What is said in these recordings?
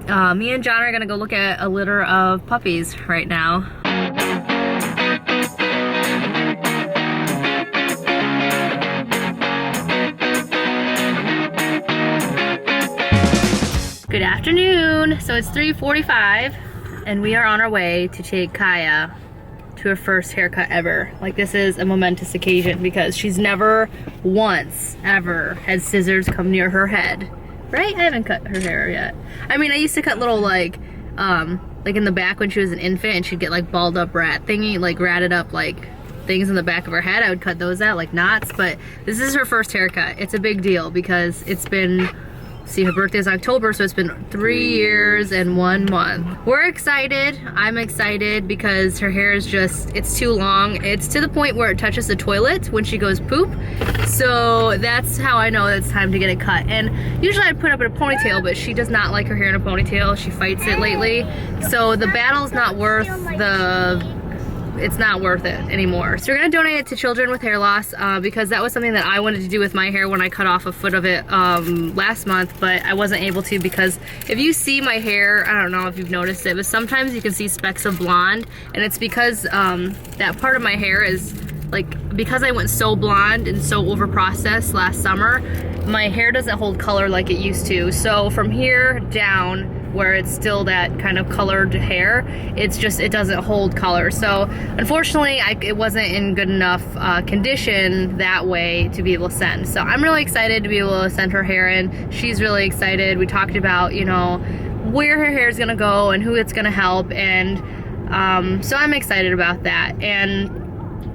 Me and John are gonna go look at a litter of puppies right now. Good afternoon. So it's 3:45 and we are on our way to take Kaya to her first haircut ever. Like, this is a momentous occasion because she's never once ever had scissors come near her head. Right? I haven't cut her hair yet. I mean, I used to cut little like in the back when she was an infant and she'd get like balled up rat thingy, like ratted up like things in the back of her head. I would cut those out like knots, but this is her first haircut. It's a big deal because it's been, see, her birthday is October, so it's been 3 years and 1 month. We're excited. I'm excited because her hair is just, it's too long. It's to the point where it touches the toilet when she goes poop. So that's how I know it's time to get it cut. And usually I'd put up in a ponytail, but she does not like her hair in a ponytail. She fights it lately. So the battle's not worth it's not worth it anymore. So we're gonna donate it to children with hair loss because that was something that I wanted to do with my hair when I cut off a foot of it last month, but I wasn't able to because if you see my hair, I don't know if you've noticed it, but sometimes you can see specks of blonde, and it's because that part of my hair is like, because I went so blonde and so over processed last summer, my hair doesn't hold color like it used to. So from here down, where it's still that kind of colored hair, it's just, it doesn't hold color. So unfortunately, it wasn't in good enough condition that way to be able to send. So I'm really excited to be able to send her hair in. She's really excited. We talked about, you know, where her hair is gonna go and who it's gonna help, and so I'm excited about that. And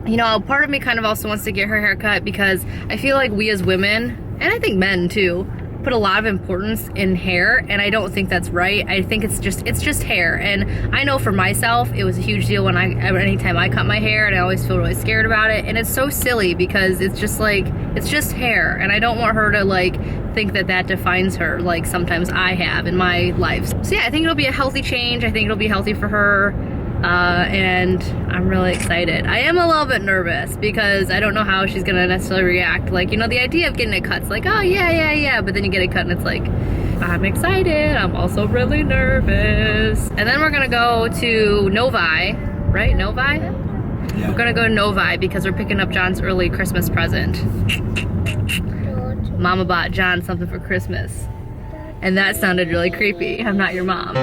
you know, part of me kind of also wants to get her hair cut because I feel like we as women, and I think men too, put a lot of importance in hair, and I don't think that's right. I think it's just hair. And I know for myself, it was a huge deal when anytime I cut my hair, and I always feel really scared about it. And it's so silly because it's just like, it's just hair, and I don't want her to like think that that defines her like sometimes I have in my life. So yeah, I think it'll be a healthy change. I think it'll be healthy for her. And I'm really excited. I am a little bit nervous because I don't know how she's gonna necessarily react. Like, you know, the idea of getting it cut's like, oh yeah, but then you get it cut and it's like, I'm excited, I'm also really nervous. And then we're gonna go to Novi, right? Novi? Yeah. We're gonna go to Novi because we're picking up John's early Christmas present. Mama bought John something for Christmas. And that sounded really creepy. I'm not your mom.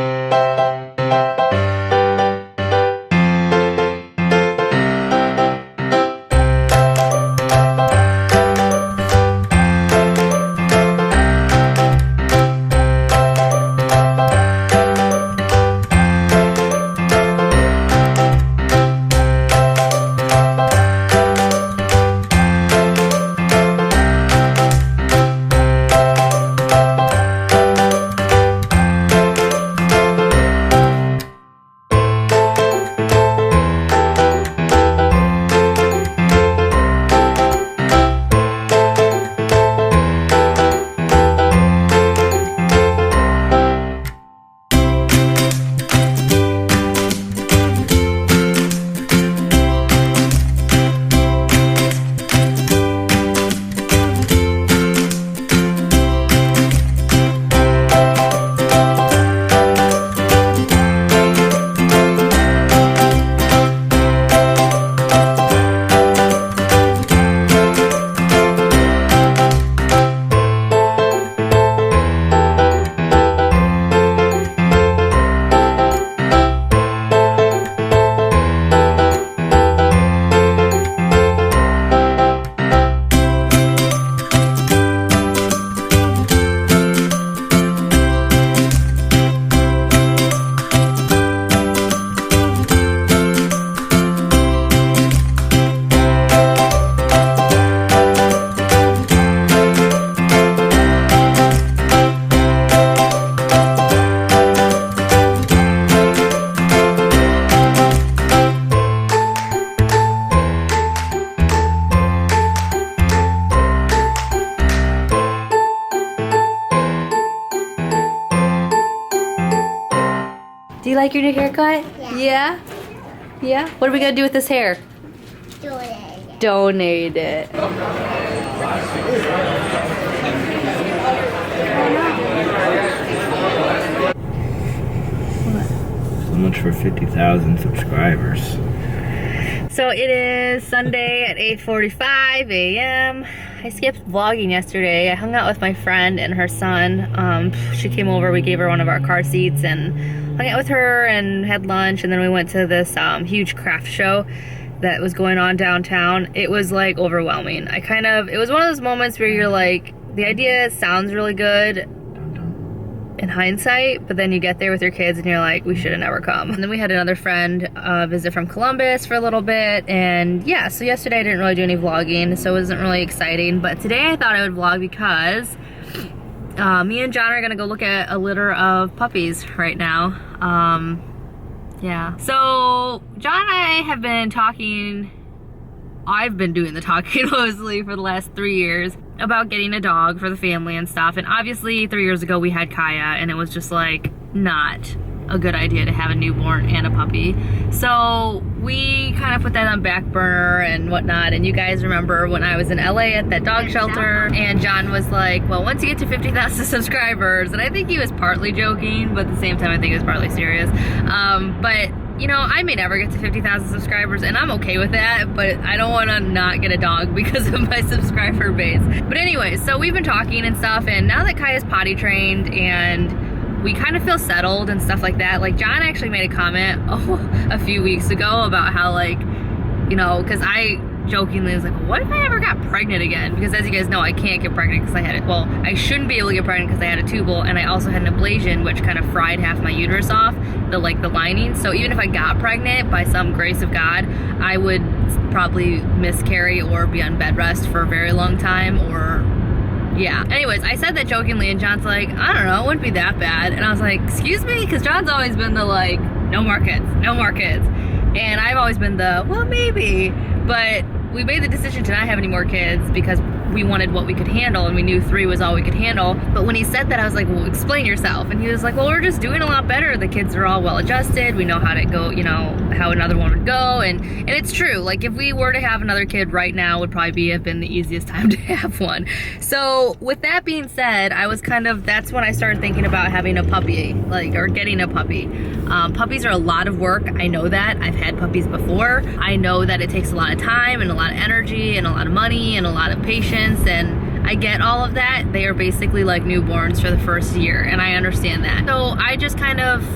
Do you like your new haircut? Yeah. Yeah? What are we gonna do with this hair? Donate it. much for 50,000 subscribers. So it is Sunday at 8:45 a.m. I skipped vlogging yesterday. I hung out with my friend and her son. She came over, we gave her one of our car seats and hung out with her and had lunch, and then we went to this huge craft show that was going on downtown. It was like overwhelming. It was one of those moments where you're like, the idea sounds really good in hindsight, but then you get there with your kids and you're like, we should have never come. And then we had another friend visit from Columbus for a little bit, and yeah, so yesterday I didn't really do any vlogging, so it wasn't really exciting, but today I thought I would vlog because me and John are gonna go look at a litter of puppies right now. Yeah, so John and I have been talking, I've been doing the talking mostly for the last 3 years about getting a dog for the family and stuff. And obviously 3 years ago we had Kaya, and it was just like not a good idea to have a newborn and a puppy. So we kind of put that on back burner and whatnot. And you guys remember when I was in LA at that dog shelter, and John was like, well, once you get to 50,000 subscribers, and I think he was partly joking, but at the same time I think he was partly serious. But you know, I may never get to 50,000 subscribers, and I'm okay with that, but I don't want to not get a dog because of my subscriber base. But anyway, so we've been talking and stuff, and now that Kaya's potty trained and we kind of feel settled and stuff like that, like John actually made a comment a few weeks ago about how, like, you know, because I jokingly was like, what if I ever got pregnant again? Because as you guys know, I can't get pregnant because I had it. Well, I shouldn't be able to get pregnant because I had a tubal, and I also had an ablation, which kind of fried half my uterus off, the lining. So even if I got pregnant by some grace of God, I would probably miscarry or be on bed rest for a very long time, or yeah. Anyways, I said that jokingly, and John's like, I don't know, it wouldn't be that bad. And I was like, excuse me? Because John's always been the like, no more kids, no more kids. And I've always been the, well, maybe. But we made the decision to not have any more kids because we wanted what we could handle, and we knew 3 was all we could handle. But when he said that, I was like, well, explain yourself. And he was like, well, we're just doing a lot better. The kids are all well adjusted. We know how to go, you know, how another one would go. And it's true. Like, if we were to have another kid right now, would probably have been the easiest time to have one. So with that being said, I was that's when I started thinking about having a puppy, or getting a puppy. Puppies are a lot of work. I know that. I've had puppies before. I know that it takes a lot of time and a lot of energy and a lot of money and a lot of patience, and I get all of that. They are basically like newborns for the first year, and I understand that. So I just kind of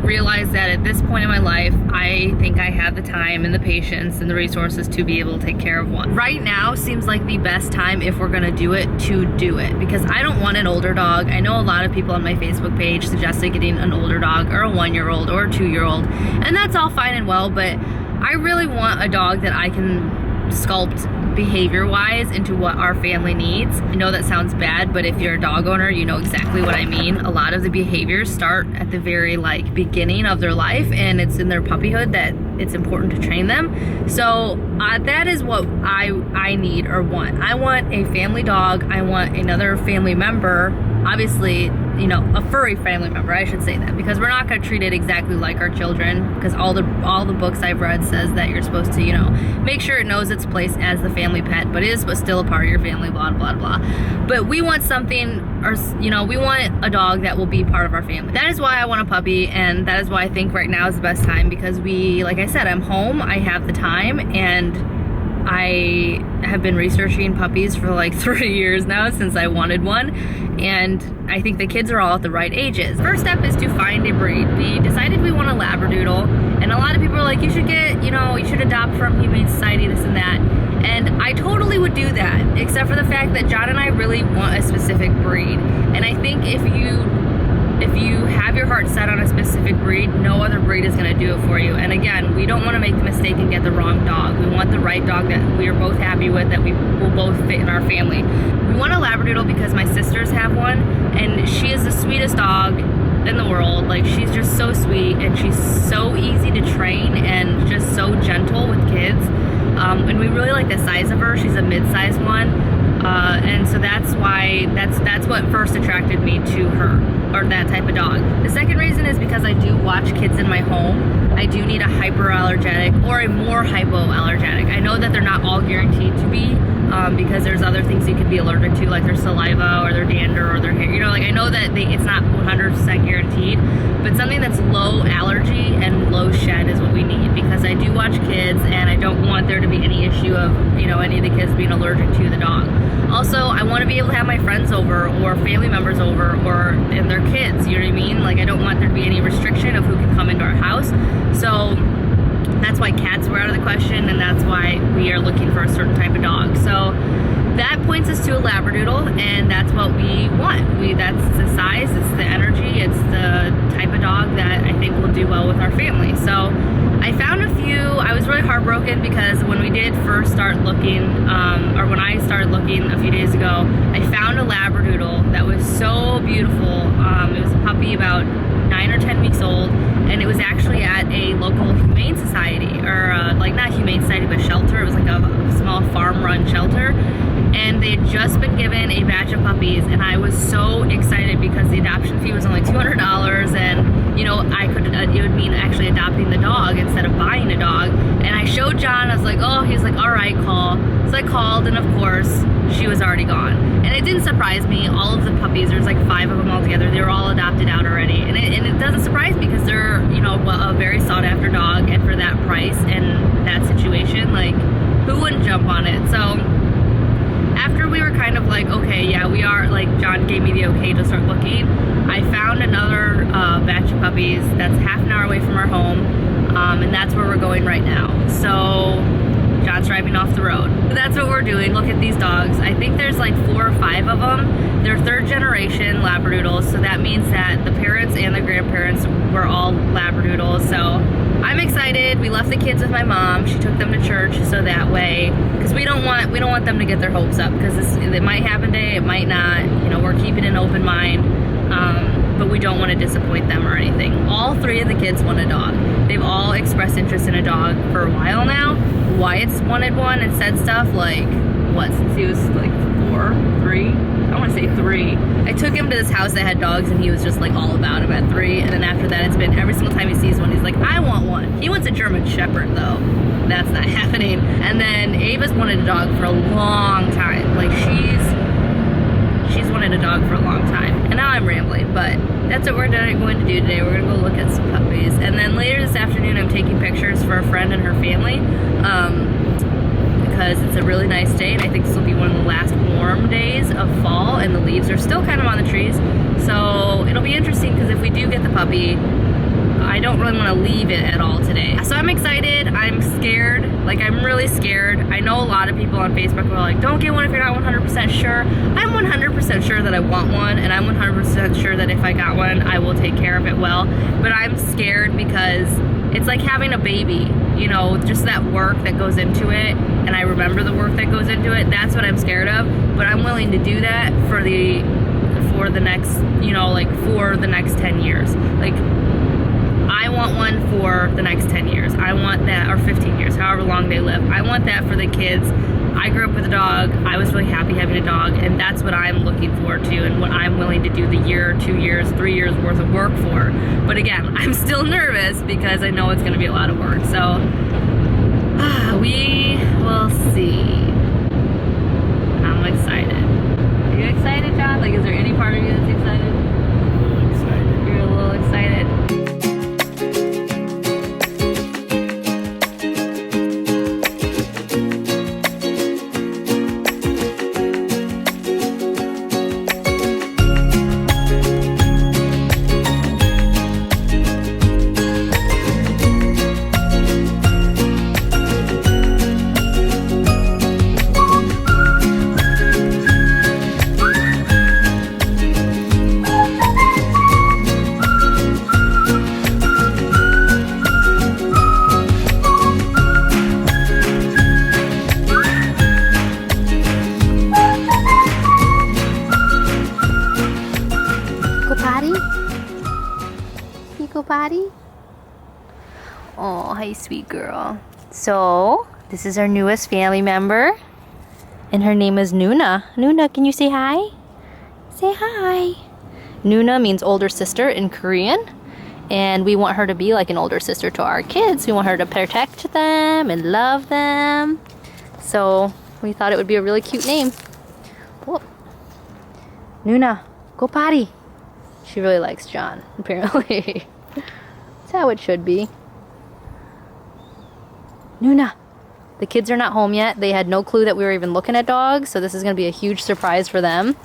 realized that at this point in my life, I think I have the time and the patience and the resources to be able to take care of one. Right now seems like the best time, if we're gonna do it, to do it, because I don't want an older dog. I know a lot of people on my Facebook page suggested getting an older dog, or a 1-year-old or a 2-year-old, and that's all fine and well, but I really want a dog that I can sculpt behavior-wise into what our family needs. I know that sounds bad, but if you're a dog owner, you know exactly what I mean. A lot of the behaviors start at the very beginning of their life, and it's in their puppyhood that it's important to train them. So that is what I need or want. I want a family dog. I want another family member, obviously, you know, a furry family member, I should say that, because we're not going to treat it exactly like our children, because all the books I've read says that you're supposed to, you know, make sure it knows its place as the family pet, but it is still a part of your family, blah, blah, blah. But we want something, or, you know, we want a dog that will be part of our family. That is why I want a puppy, and that is why I think right now is the best time, because like I said, I'm home, I have the time, and I have been researching puppies for like 3 years now since I wanted one, and I think the kids are all at the right ages. First step is to find a breed. We decided we want a Labradoodle, and a lot of people are like, you should get, you know, you should adopt from Humane Society, this and that. And I totally would do that, except for the fact that John and I really want a specific breed. And I think if you have your heart set on a specific breed, no other breed is going to do it for you. And again, we don't want to make the mistake and get the wrong dog. We want the right dog that we are both happy with, that we will both fit in our family. We want a Labradoodle because my sisters have one, and she is the sweetest dog in the world. Like, she's just so sweet, and she's so easy to train and just so gentle with kids. And we really like the size of her. She's a mid-sized one. And so that's why, that's what first attracted me to her, or that type of dog. The second reason is because I do watch kids in my home. I do need a hyperallergenic or a more hypoallergenic. I know that they're not all guaranteed to be because there's other things you could be allergic to, like their saliva or their dander or their hair. You know, like I know that it's not 100% guaranteed, but something that's low allergy and low shed is what we need, because I do watch kids and I don't want there to be any issue of, you know, any of the kids being allergic to the dog. Also, I want to be able to have my friends over or family members over and their kids, you know what I mean? Like I don't want there to be any restriction of who can come into our house. So that's why cats were out of the question, and that's why we are looking for a certain type of dog. So that points us to a Labradoodle, and that's what we want. That's the size, it's the energy, it's the type of dog that I think will do well with our family. So I found a few. I was really heartbroken because when we did first start looking, or when I started looking a few days ago, I found a Labradoodle that was so beautiful. It was a puppy about 9 or 10 weeks old, and it was actually at a local humane society, or like not humane society, but shelter. It was like a small farm-run shelter, and they had just been given a batch of puppies, and I was so excited because the adoption fee was only $200, and you know, it would mean actually adopting the dog instead of buying a dog. And I showed John, I was like, oh, he's like, all right, call. So I called, and of course she was already gone. And it didn't surprise me. All of the puppies, there's like 5 of them all together, they were all adopted out already. And it doesn't surprise me because they're, you know, a very sought after dog, and for that price and that situation, like who wouldn't jump on it? So after we were kind of like, okay, yeah, we are, like John gave me the okay to start looking, I found another batch of puppies that's half an hour away from our home, and that's where we're going right now. So John's driving off the road. That's what we're doing. Look at these dogs. I think there's like 4 or 5 of them. They're 3rd generation Labradoodles, so that means that the parents and the grandparents were all Labradoodles. So I'm excited. We left the kids with my mom. She took them to church, so that way, because we don't want them to get their hopes up, because it might happen today, it might not. You know, we're keeping an open mind, but we don't want to disappoint them or anything. All 3 of the kids want a dog. They've all expressed interest in a dog for a while now. Wyatt's wanted one and said stuff like, what, since he was like 3? I want to say 3. I took him to this house that had dogs, and he was just like all about them at 3. And then after that, it's been every single time he sees one, he's like, I want one. He wants a German Shepherd though. That's not happening. And then Ava's wanted a dog for a long time. Like she's wanted a dog for a long time. And now I'm rambling, but that's what we're going to do today. We're going to go look at some puppies. And then later this afternoon, I'm taking pictures for a friend and her family, because it's a really nice day, and I think this will be one of the last warm days of fall, and the leaves are still kind of on the trees. So it'll be interesting, because if we do get the puppy, I don't really want to leave it at all today. So I'm excited. I'm scared. Like, I'm really scared. I know a lot of people on Facebook are like, don't get one if you're not 100% sure. I'm 100% sure that I want one, and I'm 100% sure that if I got one, I will take care of it well. But I'm scared because it's like having a baby, you know, just that work that goes into it, and I remember the work that goes into it. That's what I'm scared of, but I'm willing to do that for the next, you know, like for the next 10 years. Like, I want one for the next 10 years. I want that, or 15 years, however long they live. I want that for the kids. I grew up with a dog. I was really happy having a dog, and that's what I'm looking forward to, and what I'm willing to do the year, 2 years, 3 years worth of work for. But again, I'm still nervous because I know it's going to be a lot of work. So we will see. I'm excited. Are you excited, John? Like, is there any part of you that's excited? A little excited. You're a little excited. Potty? Oh, hi, sweet girl. So, this is our newest family member, and her name is Nuna. Nuna, can you say hi? Say hi. Nuna means older sister in Korean, and we want her to be like an older sister to our kids. We want her to protect them and love them. So, We thought it would be a really cute name. Whoop. Nuna, go potty. She really likes John, apparently. That's how it should be. Nuna. The kids are not home yet. They had no clue that we were even looking at dogs, so this is going to be a huge surprise for them.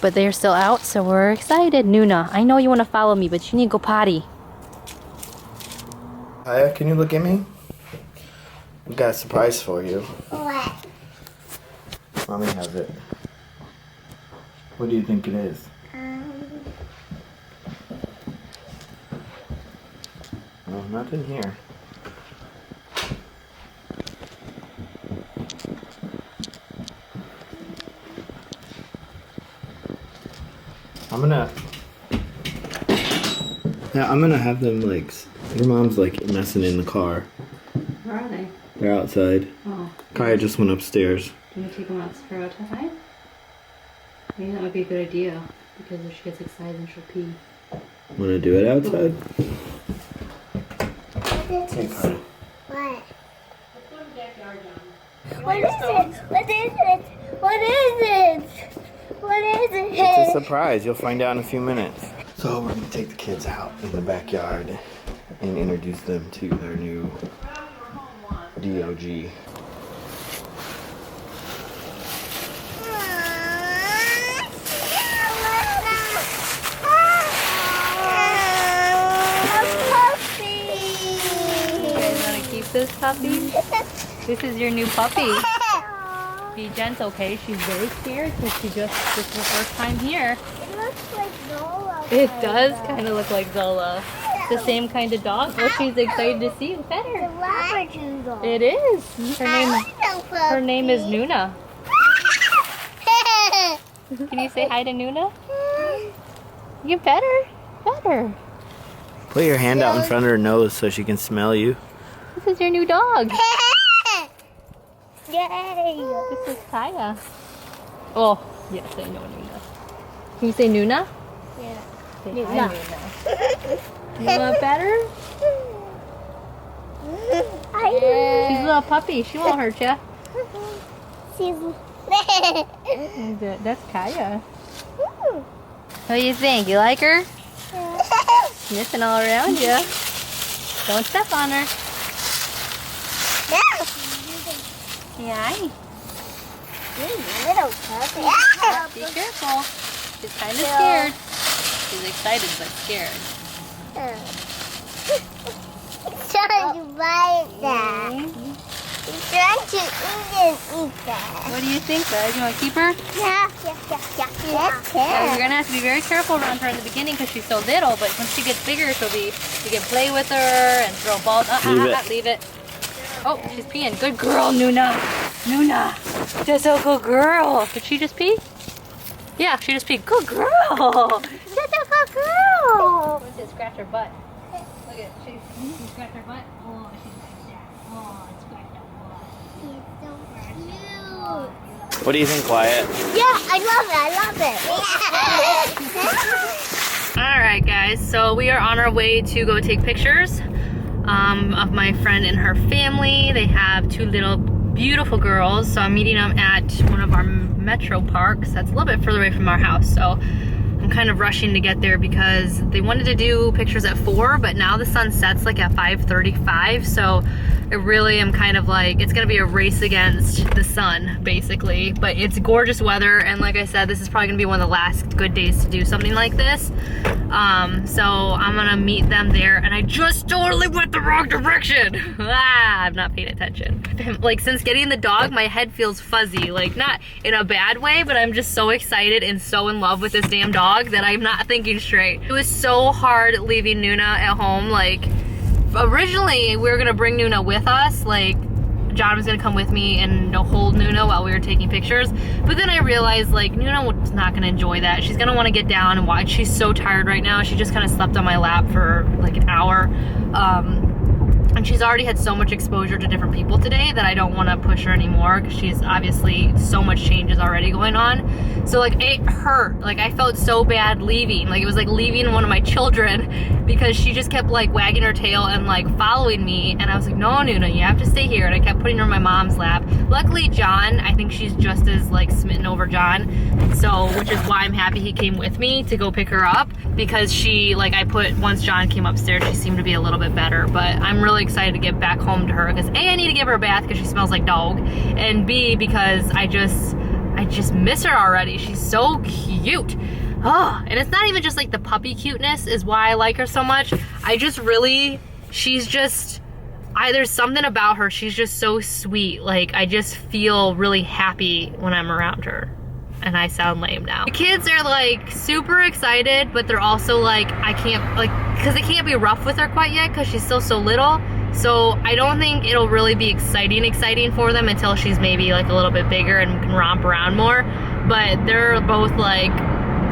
But they're still out, so we're excited. Nuna, I know you want to follow me, but you need to go potty. Kaya, can you look at me? I've got a surprise for you. What? Mommy has it. What do you think it is? No, nothing here. I'm gonna have them like, your mom's like messing in the car. Where are they? They're outside. Oh. Kaya just went upstairs. Do you want to take them outside? Maybe that might be a good idea, because if she gets excited then she'll pee. Wanna do it outside? Hey, Kaya. What? Let's go to the backyard, John. What is it? What is it? What is it? What is it? It's a surprise. You'll find out in a few minutes. So we're gonna take the kids out in the backyard and introduce them to their new DOG. You guys want to keep this puppy? This is your new puppy. Be gentle, okay? She's very scared because this is her first time here. It looks like Zola. It does kind of look like Zola. The same kind of dog. Oh, she's excited to see you. Pet her. The Labradoodle. It is. Her name is Nuna. Can you say hi to Nuna? You can pet her. Pet her. Put your hand out in front of her nose so she can smell you. This is your new dog. Yay! This is Kaya. Oh, yes, I know Nuna. Can you say Nuna? Yeah. Say hi, Nuna. You want to pet her? She's a little puppy. She won't hurt you. That's Kaya. What do you think? You like her? Sniffing all around you. Don't step on her. Yeah. Little puppy. Be careful. She's kind of scared. She's excited but scared. It's trying to bite that. It's trying to eat that. What do you think, bud? You want to keep her? Yeah. Yeah, you're gonna have to be very careful around her in the beginning because she's so little. But once she gets bigger, you can play with her and throw balls. Leave it. Oh, she's peeing. Good girl, Nuna. Nuna, just a good girl. Did she just pee? Yeah, she just peed. Good girl. Just a good girl. Let's just scratch her butt. Look at she scratched her butt. Oh, she's like that. Oh, scratch that butt. It's so cute. What do you think, Wyatt? Yeah, I love it. All right, guys. So we are on our way to go take pictures of my friend and her family. They have two little beautiful girls. So I'm meeting them at one of our metro parks that's a little bit further away from our house. So I'm kind of rushing to get there because they wanted to do pictures at 4, but now the sun sets like at 5:35. So I really am kind of like, it's gonna be a race against the sun basically, but it's gorgeous weather. And like I said, this is probably gonna be one of the last good days to do something like this. So I'm gonna meet them there, and I just totally went the wrong direction. I've not paid attention. Like since getting the dog, my head feels fuzzy, like not in a bad way, but I'm just so excited and so in love with this damn dog that I'm not thinking straight. It was so hard leaving Nuna at home. Like originally we were gonna bring Nuna with us, like John was gonna come with me and hold Nuna while we were taking pictures, but then I realized like Nuna's not gonna enjoy that. She's gonna want to get down and watch. She's so tired right now. She just kind of slept on my lap for like an hour. And she's already had so much exposure to different people today that I don't want to push her anymore because she's obviously so much changes already going on. So like it hurt. Like I felt so bad leaving. Like it was like leaving one of my children because she just kept like wagging her tail and like following me. And I was like, no, Nuna, you have to stay here. And I kept putting her in my mom's lap. Luckily, John, I think she's just as like smitten over John. So, which is why I'm happy he came with me to go pick her up because she, like once John came upstairs, she seemed to be a little bit better. But I'm really excited to get back home to her because A, I need to give her a bath because she smells like dog, and B, because I just miss her already. She's so cute. Oh, and it's not even just like the puppy cuteness is why I like her so much. There's something about her. She's just so sweet. Like I just feel really happy when I'm around her. And I sound lame now. The kids are like super excited, but they're also like, because they can't be rough with her quite yet because she's still so little. So I don't think it'll really be exciting for them until she's maybe like a little bit bigger and can romp around more. But they're both like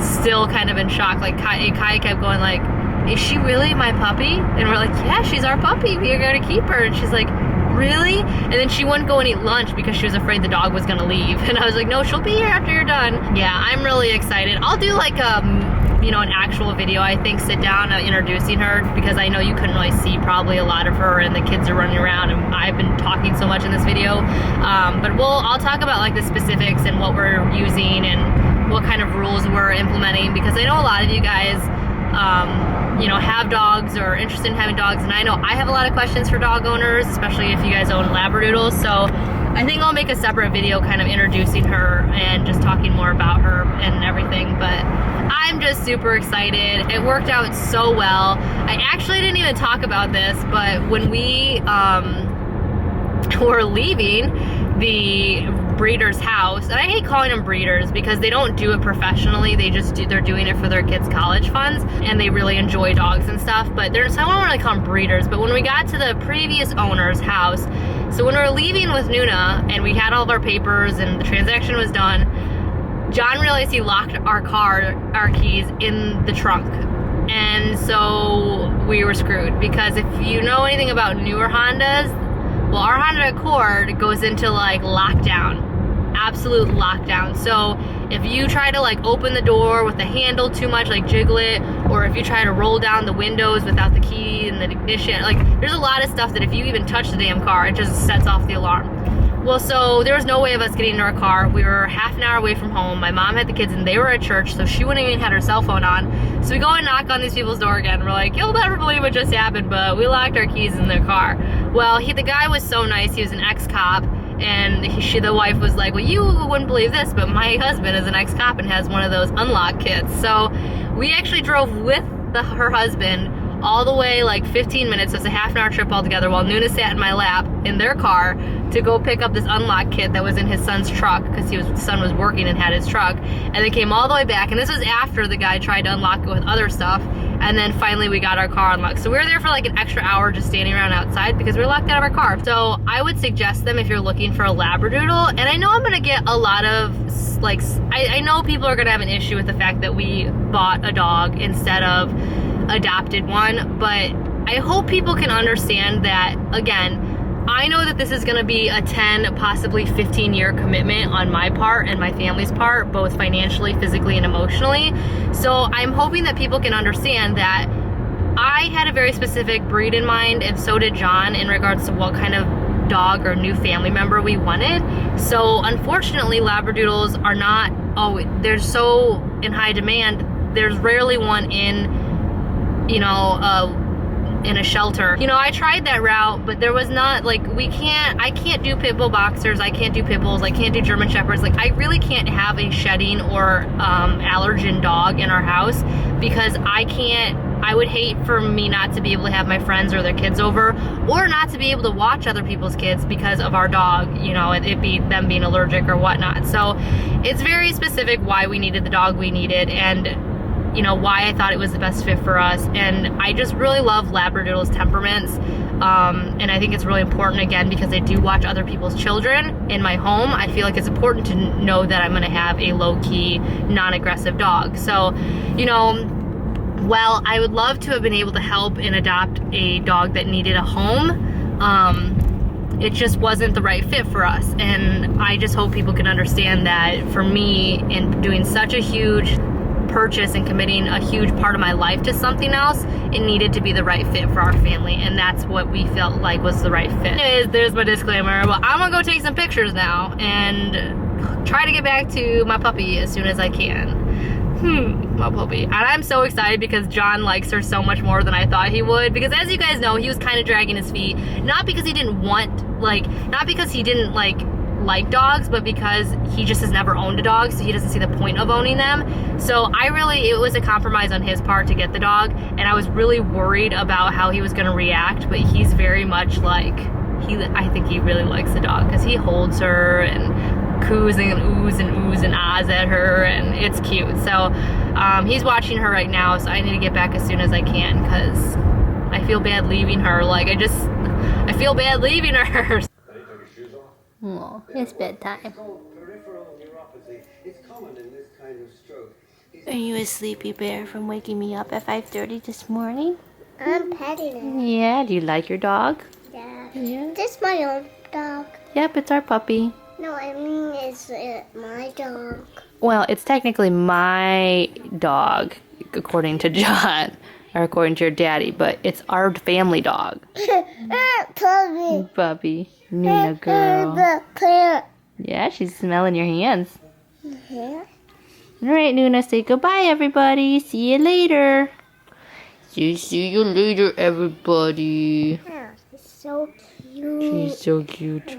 still kind of in shock. Like Kai kept going like, is she really my puppy? And we're like, yeah, she's our puppy. We are going to keep her. And she's like, really? And then she wouldn't go and eat lunch because she was afraid the dog was going to leave. And I was like, no, she'll be here after you're done. Yeah, I'm really excited. I'll do like an actual video, I think, sit down introducing her because I know you couldn't really see probably a lot of her and the kids are running around and I've been talking so much in this video. But I'll talk about like the specifics and what we're using and what kind of rules we're implementing because I know a lot of you guys have dogs or are interested in having dogs, and I know I have a lot of questions for dog owners, especially if you guys own Labradoodles. So I think I'll make a separate video kind of introducing her and just talking more about her and everything, but I'm just super excited. It worked out so well. I actually didn't even talk about this, but when we were leaving the breeder's house, and I hate calling them breeders because they don't do it professionally, they're doing it for their kids' college funds and they really enjoy dogs and stuff, but so I don't want to call them breeders. But when we got to the previous owner's house, so when we were leaving with Nuna and we had all of our papers and the transaction was done, John realized he locked our keys in the trunk. And so we were screwed because if you know anything about newer Hondas, well, our Honda Accord goes into like lockdown, absolute lockdown. So if you try to like open the door with the handle too much, like jiggle it, or if you try to roll down the windows without the key and the ignition, like there's a lot of stuff that if you even touch the damn car, it just sets off the alarm. Well, so there was no way of us getting into our car. We were half an hour away from home. My mom had the kids and they were at church, so she wouldn't even had her cell phone on. So we go and knock on these people's door again. We're like, you'll never believe what just happened, but we locked our keys in their car. Well, the guy was so nice. He was an ex-cop, and the wife was like, well, you wouldn't believe this, but my husband is an ex-cop and has one of those unlock kits. So we actually drove with her husband all the way like 15 minutes. So it's a half an hour trip altogether while Nuna sat in my lap in their car to go pick up this unlock kit that was in his son's truck because his son was working and had his truck, and then came all the way back, and this was after the guy tried to unlock it with other stuff, and then finally we got our car unlocked. So we were there for like an extra hour just standing around outside because we were locked out of our car. So I would suggest them if you're looking for a Labradoodle, and I know I'm gonna get a lot of like, I know people are gonna have an issue with the fact that we bought a dog instead of adopted one, but I hope people can understand that, again, I know that this is going to be a 10, possibly 15-year commitment on my part and my family's part, both financially, physically, and emotionally. So I'm hoping that people can understand that I had a very specific breed in mind, and so did John, in regards to what kind of dog or new family member we wanted. So unfortunately, Labradoodles are not, they're so in high demand, there's rarely one in a shelter. I tried that route, but there was not, like, I can't do pit bull boxers, I can't do pit bulls, I can't do German shepherds. Like, I really can't have a shedding or allergen dog in our house because I would hate for me not to be able to have my friends or their kids over, or not to be able to watch other people's kids because of our dog, it be them being allergic or whatnot. So it's very specific why we needed the dog we needed, and why I thought it was the best fit for us. And I just really love Labradoodles' temperaments. And I think it's really important, again, because I do watch other people's children in my home. I feel like it's important to know that I'm going to have a low-key, non-aggressive dog. So, well, I would love to have been able to help and adopt a dog that needed a home. it just wasn't the right fit for us. And I just hope people can understand that for me, in doing such a huge purchase and committing a huge part of my life to something else, it needed to be the right fit for our family, and that's what we felt like was the right fit. Anyways, there's my disclaimer. Well, I'm gonna go take some pictures now and try to get back to my puppy as soon as I can. My puppy. And I'm so excited because John likes her so much more than I thought he would, because as you guys know, he was kind of dragging his feet, not because he didn't want, like, not because he didn't like dogs, but because he just has never owned a dog, so he doesn't see the point of owning them. So it was a compromise on his part to get the dog, and I was really worried about how he was gonna react, but he's very much like, I think he really likes the dog, because he holds her and coos and oohs and ahs at her, and it's cute. So he's watching her right now, so I need to get back as soon as I can, because I feel bad leaving her. Like, I feel bad leaving her. Oh, it's bedtime. Are you a sleepy bear from waking me up at 5:30 this morning? I'm petting it. Yeah, do you like your dog? Yeah. Yeah. This is my own dog. Yep, it's our puppy. No, I mean it's my dog. Well, it's technically my dog, according to John, or according to your daddy, but it's our family dog. Puppy. Puppy. Nuna girl. Yeah, she's smelling your hands. Alright, Nuna, say goodbye, everybody. See you later. See you later, everybody. It's so cute. She's so cute.